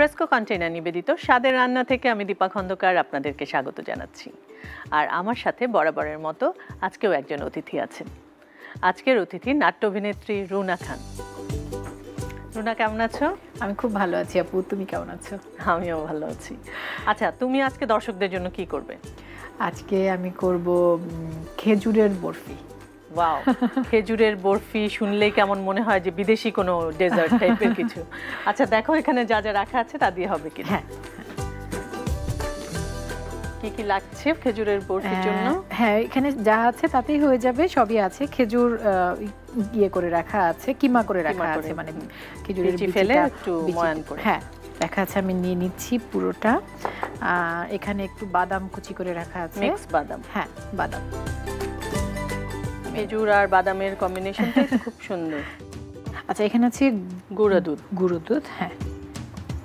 Fresco container নিবেদিত স্বাদের রান্না থেকে আমি দীপা খন্দকার আপনাদেরকে স্বাগত জানাচ্ছি। আর আমার সাথে বরাবরের মতো আজকেও একজন অতিথি আছেন। আজকের অতিথি নাট্য অভিনেত্রী রুনা খান। রুনা, কেমন আছো? আমি খুব ভালো আছি আপু, তুমি কেমন আছো? আমিও ভালো আছি। আচ্ছা, তুমি আজকে দর্শকদের জন্য কি করবে? আজকে আমি করব খেজুরের বরফি। ওয়াও, খেজুরের বরফি শুনলেই কেমন মনে হয় যে বিদেশি কোনো ডেজার্ট টাইপের কিছু। আচ্ছা দেখো এখানে যা যা রাখা আছে তা দিয়ে হবে কি? হ্যাঁ, কি কি লাগছে খেজুরের বরফির জন্য? হ্যাঁ, এখানে যা আছে তাতেই হয়ে যাবে, সবই আছে। খেজুর ইয়ে করে রাখা আছে, কিমা করে রাখা আছে, মানে খেজুরের বিচি ফেলে একটু ময়ান করে হ্যাঁ রাখা আছে। আমি নিয়ে নিচ্ছি পুরোটা। এখানে একটু বাদাম কুচি করে রাখা আছে, মিক্স বাদাম। হ্যাঁ, বাদাম। খেজুর আর বাদামের কম্বিনেশনটা খুব সুন্দর। আচ্ছা, এখানে আছে গুঁড়ো দুধ। গুঁড়ো দুধ, হ্যাঁ,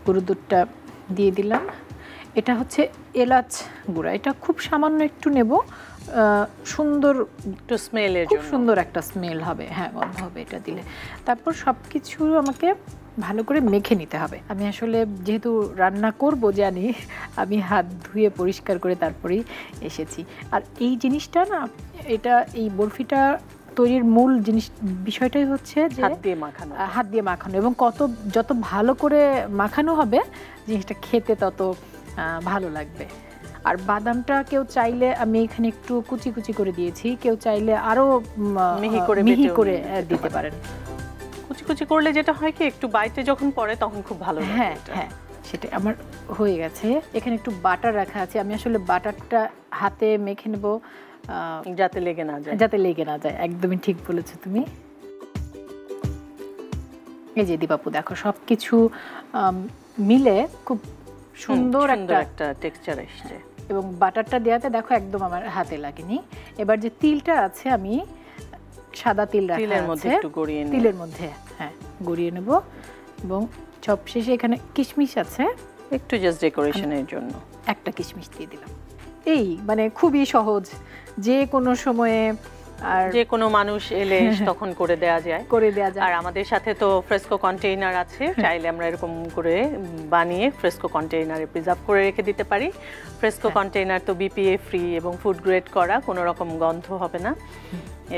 গুঁড়ো দুধটা দিয়ে দিলাম। এটা হচ্ছে এলাচ গুঁড়া, এটা খুব সামান্য একটু নেব, সুন্দর একটু স্মেলের জন্য, খুব সুন্দর একটা স্মেল হবে, হ্যাঁ, গন্ধ হবে এটা দিলে। তারপর সব কিছু আমাকে ভালো করে মেখে নিতে হবে। আমি আসলে যেহেতু রান্না করব জানি, আমি হাত ধুয়ে পরিষ্কার করে তারপরেই এসেছি। আর এই জিনিসটা না, এটা এই বরফিটা তৈরির মূল বিষয়টাই হচ্ছে যে হাত দিয়ে মাখানো, এবং যত ভালো করে মাখানো হবে জিনিসটা খেতে তত ভালো লাগবে। আর বাদামটা কেউ চাইলে, আমি এখানে একটু কুচি কুচি করে দিয়েছি, কেউ চাইলে আরো মিহি করে দিতে পারেন। কুচি কুচি করলে যেটা হয় কি, একটু বাইটে যখন পড়ে তখন খুব ভালো লাগে। হ্যাঁ হ্যাঁ, সেটা আমার হয়ে গেছে। এখানে একটু বাটার রাখা আছে, আমি আসলে বাটারটা হাতে মেখে নেব যাতে লেগে না যায়। একদমই ঠিক বলেছো তুমি। এই যে দীপাপু, দেখো সবকিছু মিলে খুব সুন্দর একটা টেক্সচার আসছে, এবং বাটারটা দেওয়াতে দেখো একদম আমার হাতে লাগেনি। এবার যে তিলটা আছে, আমি সাদা তিল রাখা আছে, তিলের মধ্যে হ্যাঁ গড়িয়ে নেব। এবং সবশেষে এখানে কিশমিশ আছে, একটু জাস্ট ডেকোরেশনের জন্য একটা কিশমিশ দিয়ে দিলাম। এই মানে খুবই সহজ, যে কোনো সময়ে আর যে কোনো মানুষ এলে তখন করে দেওয়া যায়। আর আমাদের সাথে তো ফ্রেস্কো কন্টেইনার আছে, চাইলে আমরা এরকম করে বানিয়ে ফ্রেস্কো কন্টেইনারে প্রিজার্ভ করে রেখে দিতে পারি। ফ্রেস্কো কন্টেইনার তো বিপিএ ফ্রি এবং ফুড গ্রেড করা, কোনো রকম গন্ধ হবে না।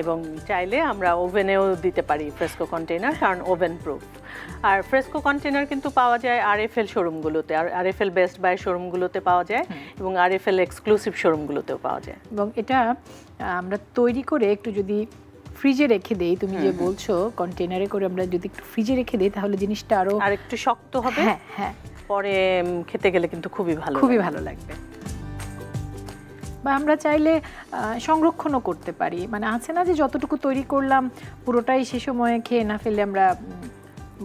এবং চাইলে আমরা ওভেনেও দিতে পারি ফ্রেস্কো কন্টেইনার, কারণ ওভেন প্রুফ। আর ফ্রেস্কো কন্টেইনার কিন্তু পাওয়া যায় আরএফএল শোরুমগুলোতে, আর আরএফএল বেস্ট বাই শোরুমগুলোতে পাওয়া যায়, এবং আরএফএল এক্সক্লুসিভ শোরুমগুলোতেও পাওয়া যায়। এবং এটা আমরা তৈরি করে একটু যদি ফ্রিজে রেখে দেই, তুমি যে বলছো কন্টেইনারে করে আমরা যদি একটু ফ্রিজে রেখে দেই, তাহলে জিনিসটা আর একটু শক্ত হবে। হ্যাঁ হ্যাঁ, পরে খেতে গেলে কিন্তু খুবই ভালো লাগবে। বা আমরা চাইলে সংরক্ষণও করতে পারি, মানে আছে না যে যতটুকু তৈরি করলাম পুরোটাই সে সময়ে খেয়ে না ফেলে আমরা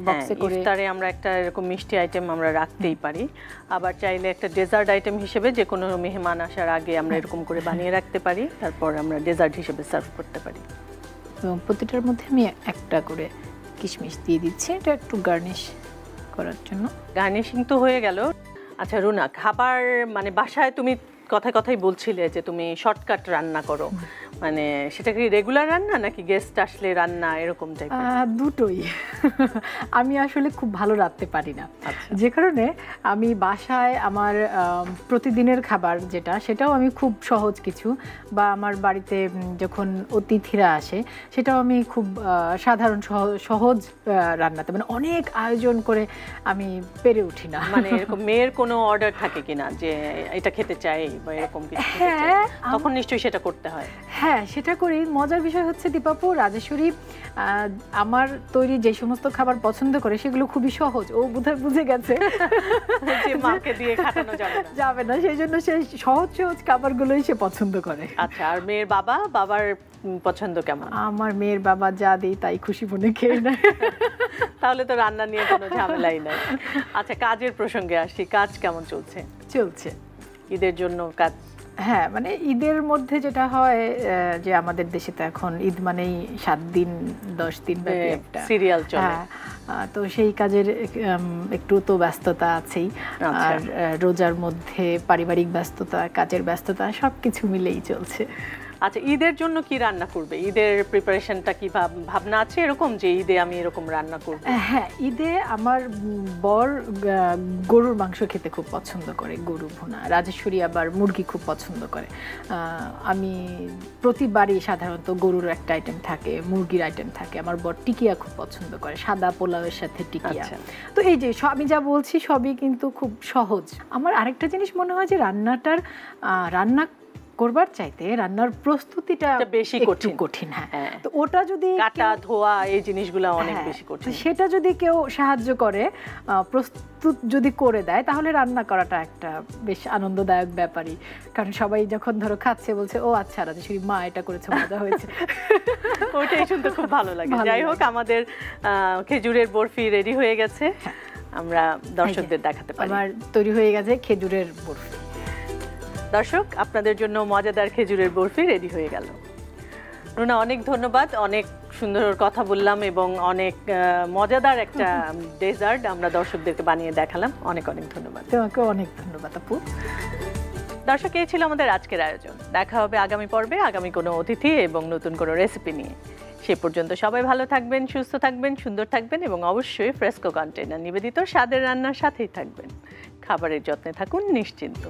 বক্সে করে, ইফতারে আমরা একটা এরকম মিষ্টি আইটেম আমরা রাখতেই পারি। আবার চাইলে একটা ডেজার্ট আইটেম হিসেবে যে কোনো মেহমান আসার আগে আমরা এরকম করে বানিয়ে রাখতে পারি, তারপর আমরা ডেজার্ট হিসেবে সার্ভ করতে পারি। এবং প্রতিটার মধ্যে আমি একটা করে কিশমিশ দিয়ে দিচ্ছি, এটা একটু গার্নিশ করার জন্য। গার্নিশিং তো হয়ে গেল। আচ্ছা রুনা, খাবার মানে বাসায় তুমি কথাই বলছিলে যে তুমি শর্টকাট রান্না করো, মানে সেটা কি রেগুলার রান্না নাকি গেস্ট আসলে রান্না এরকম টাইপের? দুটোই। আমি আসলে খুব ভালো রাঁধতে পারি না, যে কারণে আমি বাসায় আমার প্রতিদিনের খাবার সেটাও আমি খুব সহজ কিছু, বা আমার বাড়িতে যখন অতিথিরা আসে সেটাও আমি খুব সাধারণ সহজ রান্নাতে, মানে অনেক আয়োজন করে আমি পেরে উঠি না। মানে এরকম মেয়ের কোনো অর্ডার থাকে কিনা যে এটা খেতে চাই বা এরকম কিছু? হ্যাঁ, তখন নিশ্চয়ই সেটা করতে হয়। হ্যাঁ, সেটা করি। মজার বিষয় হচ্ছে দীপাপু, রাজেশ্বরী আমার তৈরি যে সমস্ত খাবার পছন্দ করে সেগুলো খুবই সহজ, ও বোধহয় বুঝে গেছে যে মাকে দিয়ে খাটানো যাবে না, সেই জন্য সে সহজ খাবারগুলোই সে পছন্দ করে। আচ্ছা, আর মেয়ের বাবার পছন্দ কেমন? আমার মেয়ের বাবা যা দেয় তাই খুশি মনে খেয়ে নেয়। তাহলে তো রান্না নিয়ে কোনো ঝামেলাই নাই। আচ্ছা, কাজের প্রসঙ্গে আসি, কাজ কেমন চলছে? ঈদের জন্য কাজ? হ্যাঁ, মানে ঈদের মধ্যে যেটা হয় যে আমাদের দেশে তো এখন ঈদ মানেই 7 দিন 10 দিন ব্যাপী একটা সিরিয়াল চলে, তো সেই কাজের একটু তো ব্যস্ততা আছেই। আর রোজার মধ্যে পারিবারিক ব্যস্ততা, কাজের ব্যস্ততা, সবকিছু মিলেই চলছে। আচ্ছা, ঈদের জন্য কি রান্না করবে? ঈদের প্রিপারেশনটা কি ভাবনা আছে এরকম যে ঈদে আমি এরকম রান্না করব? হ্যাঁ, ঈদে আমার বর গরুর মাংস খেতে খুব পছন্দ করে, গরু ভুনা। রাজেশ্বরী আবার মুরগি খুব পছন্দ করে। আমি প্রতিবারই সাধারণত গরুর একটা আইটেম থাকে, মুরগির আইটেম থাকে। আমার বর টিকিয়া খুব পছন্দ করে, সাদা পোলাওয়ের সাথে টিকিয়া। তো এই যে আমি যা বলছি সবই কিন্তু খুব সহজ। আমার আরেকটা জিনিস মনে হয় যে রান্না করবার চাইতে রান্নার প্রস্তুতিটা বেশি কঠিন। হ্যাঁ, তো ওটা যদি কাটা ধোয়া এই জিনিসগুলো অনেক বেশি কঠিন, সেটা যদি কেউ সাহায্য করে, প্রস্তুত যদি করে দেয়, তাহলে রান্না করাটা একটা বেশ আনন্দদায়ক ব্যাপারই। কারণ সবাই যখন ধরো খাচ্ছে বলছে ও আচ্ছা রাজেশ্বরী মা এটা করেছে, মজা হয়েছে। ওটাই শুনতে খুব ভালো লাগে। যাই হোক, আমাদের খেজুরের বরফি রেডি হয়ে গেছে, আমরা দর্শকদের দেখাতে পারি। আমার তৈরি হয়ে গেছে খেজুরের বরফি। দর্শক, আপনাদের জন্য মজাদার খেজুরের বরফি রেডি হয়ে গেল। রুনা, অনেক ধন্যবাদ, অনেক সুন্দর কথা বললাম এবং অনেক মজাদার একটা ডেজার্ট আমরা দর্শকদেরকে বানিয়ে দেখালাম। অনেক অনেক ধন্যবাদ। তোমাকে অনেক ধন্যবাদ আপু। দর্শক, এই ছিল আমাদের আজকের আয়োজন। দেখা হবে আগামী পর্বে আগামী কোনো অতিথি এবং নতুন কোনো রেসিপি নিয়ে। সে পর্যন্ত সবাই ভালো থাকবেন, সুস্থ থাকবেন, সুন্দর থাকবেন এবং অবশ্যই ফ্রেস্কো কন্টেইনার নিবেদিত স্বাদের রান্নার সাথেই থাকবেন। খাবারের যত্নে থাকুন নিশ্চিন্ত।